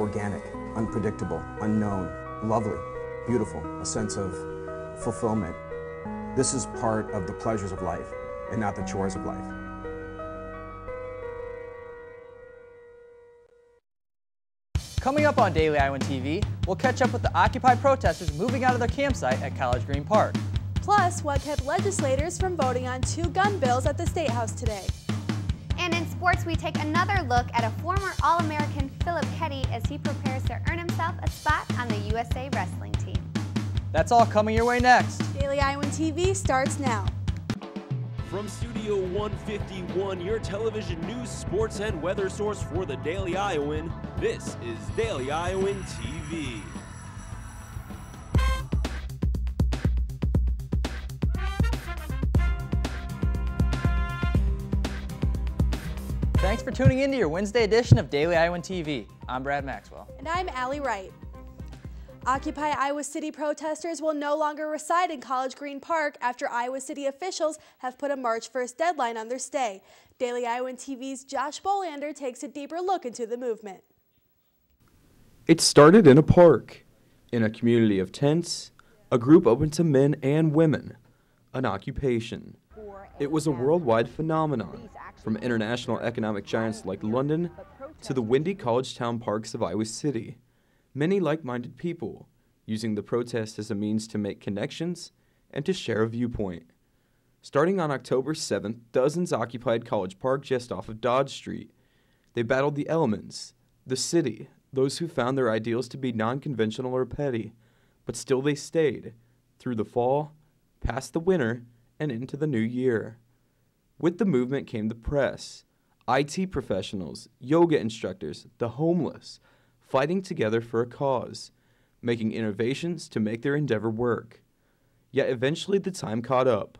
organic, unpredictable, unknown, lovely, beautiful, a sense of fulfillment. This is part of the pleasures of life and not the chores of life. Coming up on Daily Iowan TV, we'll catch up with the Occupy protesters moving out of their campsite at College Green Park. Plus, what kept legislators from voting on 2 gun bills at the State House today. And in sports, we take another look at a former All-American Philip Ketty as he prepares to earn himself a spot on the USA wrestling team. That's all coming your way next. Daily Iowan TV starts now. From Studio 151, your television news, sports, and weather source for the Daily Iowan, this is Daily Iowan TV. Thanks for tuning in to your Wednesday edition of Daily Iowan TV. I'm Brad Maxwell. And I'm Allie Wright. Occupy Iowa City protesters will no longer reside in College Green Park after Iowa City officials have put a March 1st deadline on their stay. Daily Iowan TV's Josh Bolander takes a deeper look into the movement. It started in a park, in a community of tents, a group open to men and women, an occupation. It was a worldwide phenomenon, from international economic giants like London to the windy college town parks of Iowa City. Many like-minded people, using the protest as a means to make connections and to share a viewpoint. Starting on October 7th, dozens occupied College Park just off of Dodge Street. They battled the elements, the city, those who found their ideals to be non-conventional or petty, but still they stayed, through the fall, past the winter, and into the new year. With the movement came the press, IT professionals, yoga instructors, the homeless, fighting together for a cause, making innovations to make their endeavor work. Yet eventually the time caught up.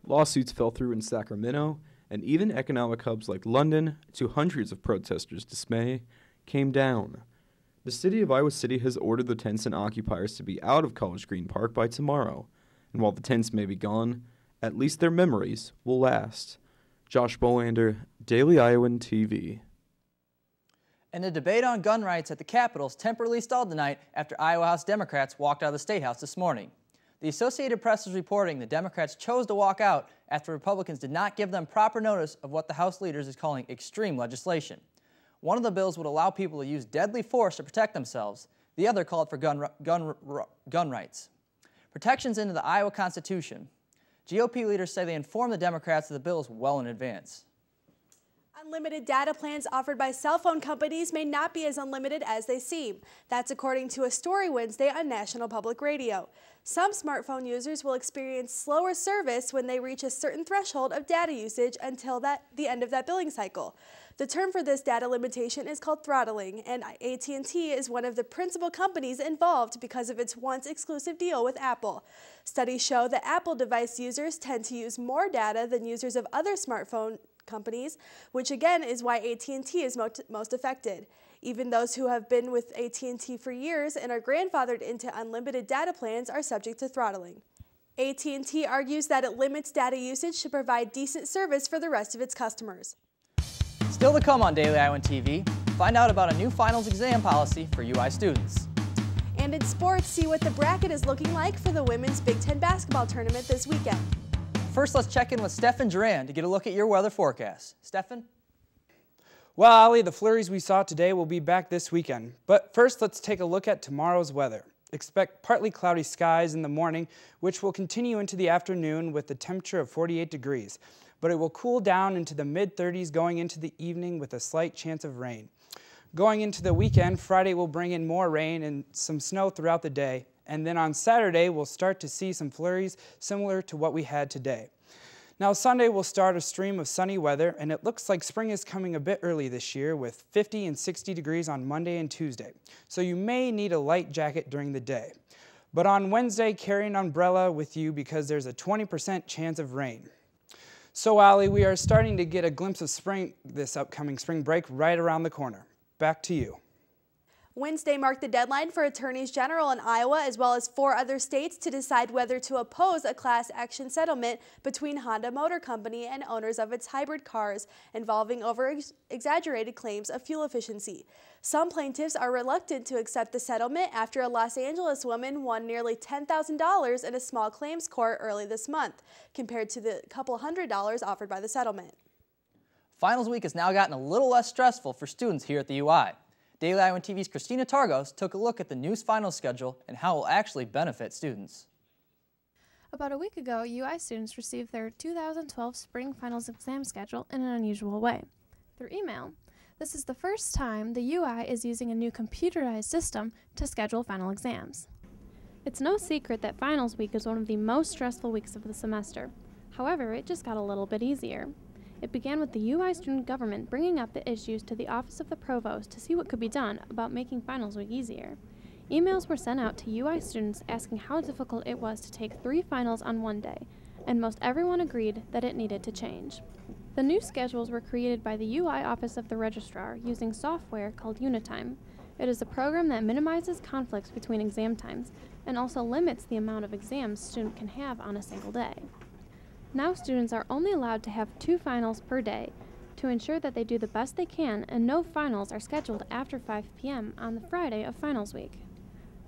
Lawsuits fell through in Sacramento, and even economic hubs like London, to hundreds of protesters' dismay, came down. The city of Iowa City has ordered the tents and occupiers to be out of College Green Park by tomorrow, and while the tents may be gone, at least their memories will last. Josh Bolander, Daily Iowan TV. And the debate on gun rights at the Capitol's temporarily stalled tonight after Iowa House Democrats walked out of the State House this morning. The Associated Press is reporting the Democrats chose to walk out after Republicans did not give them proper notice of what the House leaders is calling extreme legislation. One of the bills would allow people to use deadly force to protect themselves. The other called for gun rights. Protections into the Iowa Constitution. GOP leaders say they informed the Democrats of the bills well in advance. Unlimited data plans offered by cell phone companies may not be as unlimited as they seem. That's according to a story Wednesday on National Public Radio. Some smartphone users will experience slower service when they reach a certain threshold of data usage until the end of that billing cycle. The term for this data limitation is called throttling, and AT&T is one of the principal companies involved because of its once exclusive deal with Apple. Studies show that Apple device users tend to use more data than users of other smartphone companies, which again is why AT&T is most affected. Even those who have been with AT&T for years and are grandfathered into unlimited data plans are subject to throttling. AT&T argues that it limits data usage to provide decent service for the rest of its customers. Still to come on Daily Iowan TV, find out about a new finals exam policy for UI students. And in sports, see what the bracket is looking like for the women's Big Ten basketball tournament this weekend. First, let's check in with Stefan Duran to get a look at your weather forecast. Stefan? Well, Ali, the flurries we saw today will be back this weekend. But first, let's take a look at tomorrow's weather. Expect partly cloudy skies in the morning, which will continue into the afternoon with a temperature of 48 degrees. But it will cool down into the mid-30s going into the evening with a slight chance of rain. Going into the weekend, Friday will bring in more rain and some snow throughout the day. And then on Saturday, we'll start to see some flurries similar to what we had today. Now Sunday will start a stream of sunny weather, and it looks like spring is coming a bit early this year with 50 and 60 degrees on Monday and Tuesday. So you may need a light jacket during the day. But on Wednesday, carry an umbrella with you because there's a 20% chance of rain. So Ali, we are starting to get a glimpse of spring this upcoming spring break right around the corner. Back to you. Wednesday marked the deadline for attorneys general in Iowa as well as 4 other states to decide whether to oppose a class action settlement between Honda Motor Company and owners of its hybrid cars involving over-exaggerated claims of fuel efficiency. Some plaintiffs are reluctant to accept the settlement after a Los Angeles woman won nearly $10,000 in a small claims court early this month, compared to the couple $100 offered by the settlement. Finals week has now gotten a little less stressful for students here at the UI. Daily Iowan TV's Christina Targos took a look at the new finals schedule and how it will actually benefit students. About a week ago, UI students received their 2012 spring finals exam schedule in an unusual way. Through email, this is the first time the UI is using a new computerized system to schedule final exams. It's no secret that finals week is one of the most stressful weeks of the semester. However, it just got a little bit easier. It began with the UI student government bringing up the issues to the Office of the Provost to see what could be done about making finals week easier. Emails were sent out to UI students asking how difficult it was to take 3 finals on one day, and most everyone agreed that it needed to change. The new schedules were created by the UI Office of the Registrar using software called Unitime. It is a program that minimizes conflicts between exam times and also limits the amount of exams a student can have on a single day. Now students are only allowed to have 2 finals per day to ensure that they do the best they can, and no finals are scheduled after 5 p.m. on the Friday of finals week.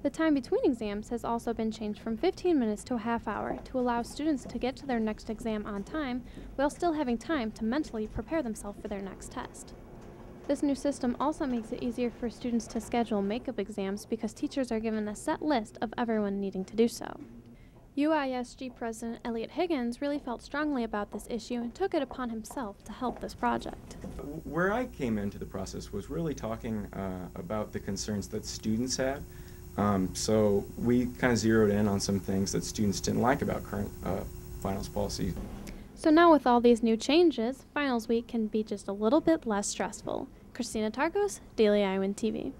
The time between exams has also been changed from 15 minutes to a half hour to allow students to get to their next exam on time while still having time to mentally prepare themselves for their next test. This new system also makes it easier for students to schedule makeup exams because teachers are given a set list of everyone needing to do so. UISG President Elliot Higgins really felt strongly about this issue and took it upon himself to help this project. Where I came into the process was really talking about the concerns that students had. So we kind of zeroed in on some things that students didn't like about current finals policy. So now with all these new changes, finals week can be just a little bit less stressful. Christina Targos, Daily Iowan TV.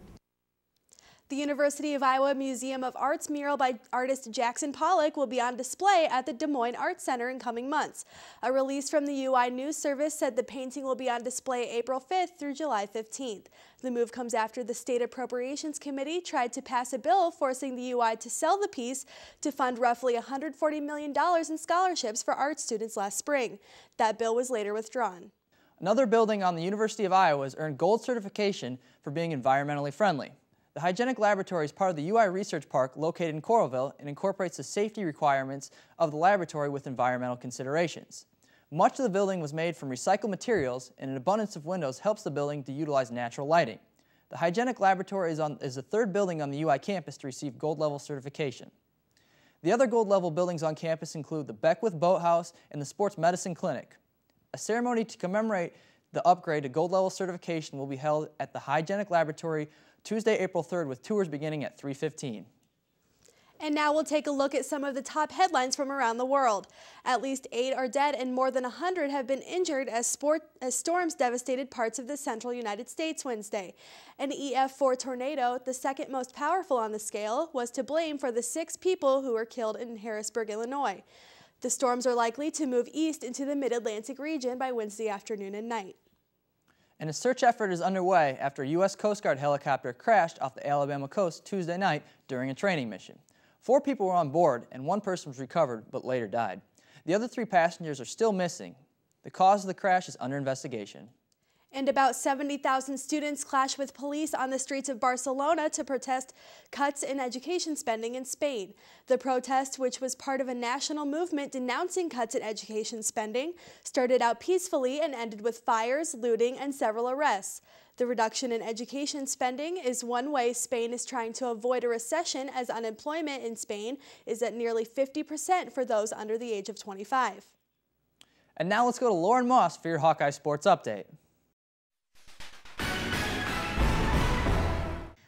The University of Iowa Museum of Art's mural by artist Jackson Pollock will be on display at the Des Moines Arts Center in coming months. A release from the UI News Service said the painting will be on display April 5th through July 15th. The move comes after the State Appropriations Committee tried to pass a bill forcing the UI to sell the piece to fund roughly $140 million in scholarships for art students last spring. That bill was later withdrawn. Another building on the University of Iowa has earned gold certification for being environmentally friendly. The Hygienic Laboratory is part of the UI Research Park located in Coralville and incorporates the safety requirements of the laboratory with environmental considerations. Much of the building was made from recycled materials, and an abundance of windows helps the building to utilize natural lighting. The Hygienic Laboratory is the 3rd building on the UI campus to receive gold level certification. The other gold level buildings on campus include the Beckwith Boathouse and the Sports Medicine Clinic. A ceremony to commemorate the upgrade to gold level certification will be held at the Hygienic Laboratory Tuesday, April 3rd, with tours beginning at 3:15. And now we'll take a look at some of the top headlines from around the world. At least 8 are dead and more than 100 have been injured as storms devastated parts of the central United States Wednesday. An EF4 tornado, the 2nd most powerful on the scale, was to blame for the 6 people who were killed in Harrisburg, Illinois. The storms are likely to move east into the mid-Atlantic region by Wednesday afternoon and night. And a search effort is underway after a U.S. Coast Guard helicopter crashed off the Alabama coast Tuesday night during a training mission. 4 people were on board and 1 person was recovered but later died. The other 3 passengers are still missing. The cause of the crash is under investigation. And about 70,000 students clashed with police on the streets of Barcelona to protest cuts in education spending in Spain. The protest, which was part of a national movement denouncing cuts in education spending, started out peacefully and ended with fires, looting, and several arrests. The reduction in education spending is one way Spain is trying to avoid a recession, as unemployment in Spain is at nearly 50% for those under the age of 25. And now let's go to Lauren Moss for your Hawkeye Sports Update.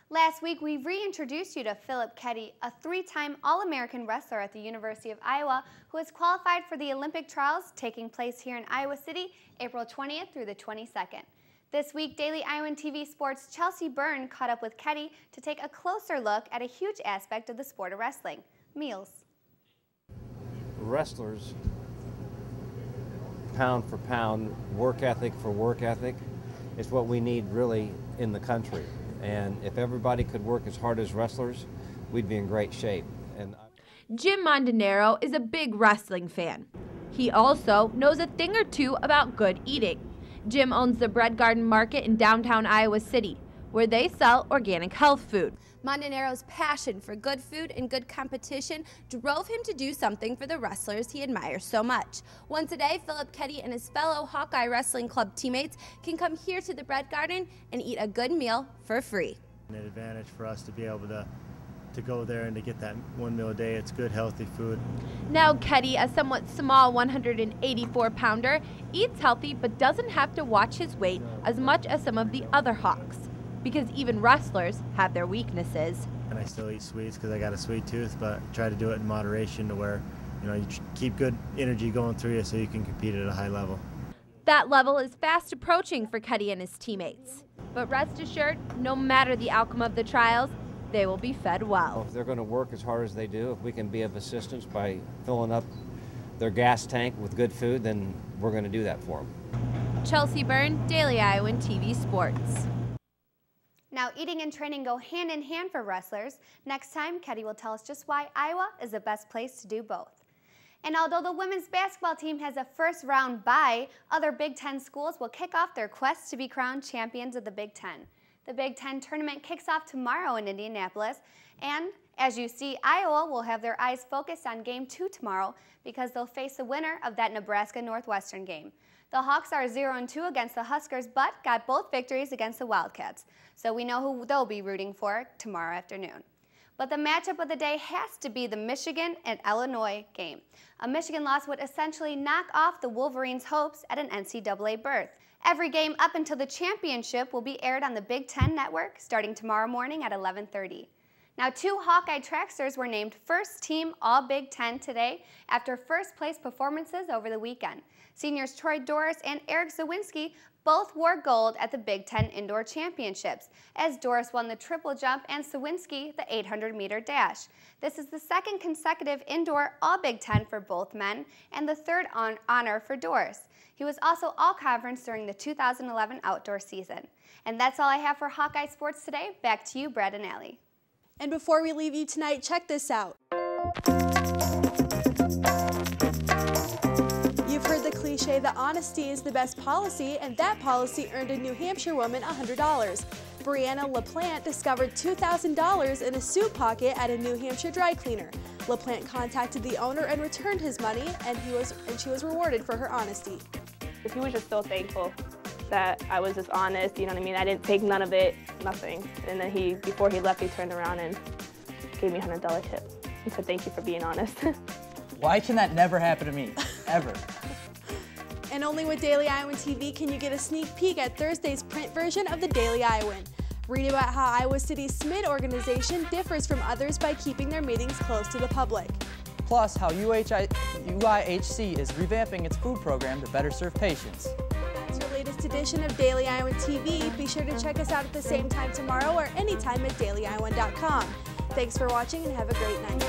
Last week, we reintroduced you to Philip Ketty, a 3-time All-American wrestler at the University of Iowa who has qualified for the Olympic trials taking place here in Iowa City, April 20th through the 22nd. This week, Daily Iowan TV Sports' Chelsea Byrne caught up with Ketty to take a closer look at a huge aspect of the sport of wrestling, meals. Wrestlers, pound for pound, work ethic for work ethic, is what we need really in the country. And if everybody could work as hard as wrestlers, we'd be in great shape. Jim Montanaro is a big wrestling fan. He also knows a thing or two about good eating. Jim owns the Bread Garden Market in downtown Iowa City, where they sell organic health food. Montanaro's passion for good food and good competition drove him to do something for the wrestlers he admires so much. Once a day, Philip Ketty and his fellow Hawkeye Wrestling Club teammates can come here to the Bread Garden and eat a good meal for free. An advantage for us to be able to go there and to get that one meal a day. It's good, healthy food. Now Ketty, a somewhat small 184-pounder, eats healthy but doesn't have to watch his weight as much as some of the other Hawks, because even wrestlers have their weaknesses. And I still eat sweets because I got a sweet tooth, but try to do it in moderation to where, you know, you keep good energy going through you so you can compete at a high level. That level is fast approaching for Ketty and his teammates. But rest assured, no matter the outcome of the trials, they will be fed well. If they're going to work as hard as they do, if we can be of assistance by filling up their gas tank with good food, then we're going to do that for them. Chelsea Byrne, Daily Iowan TV Sports. Now, eating and training go hand in hand for wrestlers. Next time, Ketty will tell us just why Iowa is the best place to do both. And although the women's basketball team has a first-round bye, other Big Ten schools will kick off their quest to be crowned champions of the Big Ten. The Big Ten tournament kicks off tomorrow in Indianapolis, and as you see, Iowa will have their eyes focused on Game 2 tomorrow because they'll face the winner of that Nebraska-Northwestern game. The Hawks are 0-2 against the Huskers, but got both victories against the Wildcats, so we know who they'll be rooting for tomorrow afternoon. But the matchup of the day has to be the Michigan and Illinois game. A Michigan loss would essentially knock off the Wolverines' hopes at an NCAA berth. Every game up until the championship will be aired on the Big Ten Network starting tomorrow morning at 11:30. Now, 2 Hawkeye tracksters were named first team All-Big Ten today after first-place performances over the weekend. Seniors Troy Doris and Eric Zawinski both wore gold at the Big Ten Indoor Championships, as Doris won the triple jump and Zawinski the 800-meter dash. This is the second consecutive indoor All-Big Ten for both men and the third honor for Doris. He was also All-Conference during the 2011 outdoor season. And that's all I have for Hawkeye Sports today. Back to you, Brad and Allie. And before we leave you tonight, check this out. You've heard the cliche that honesty is the best policy, and that policy earned a New Hampshire woman $100. Brianna LaPlante discovered $2,000 in a suit pocket at a New Hampshire dry cleaner. LaPlante contacted the owner and returned his money, and she was rewarded for her honesty. He was just so thankful that I was just honest, you know what I mean? I didn't take none of it, nothing. And then before he left, he turned around and gave me a $100 tip. He said, thank you for being honest. Why can that never happen to me, ever? And only with Daily Iowan TV can you get a sneak peek at Thursday's print version of the Daily Iowan. Read about how Iowa City's SMID organization differs from others by keeping their meetings closed to the public. Plus, how UIHC is revamping its food program to better serve patients. That's your latest edition of Daily Iowan TV. Be sure to check us out at the same time tomorrow or anytime at dailyiowan.com. Thanks for watching and have a great night.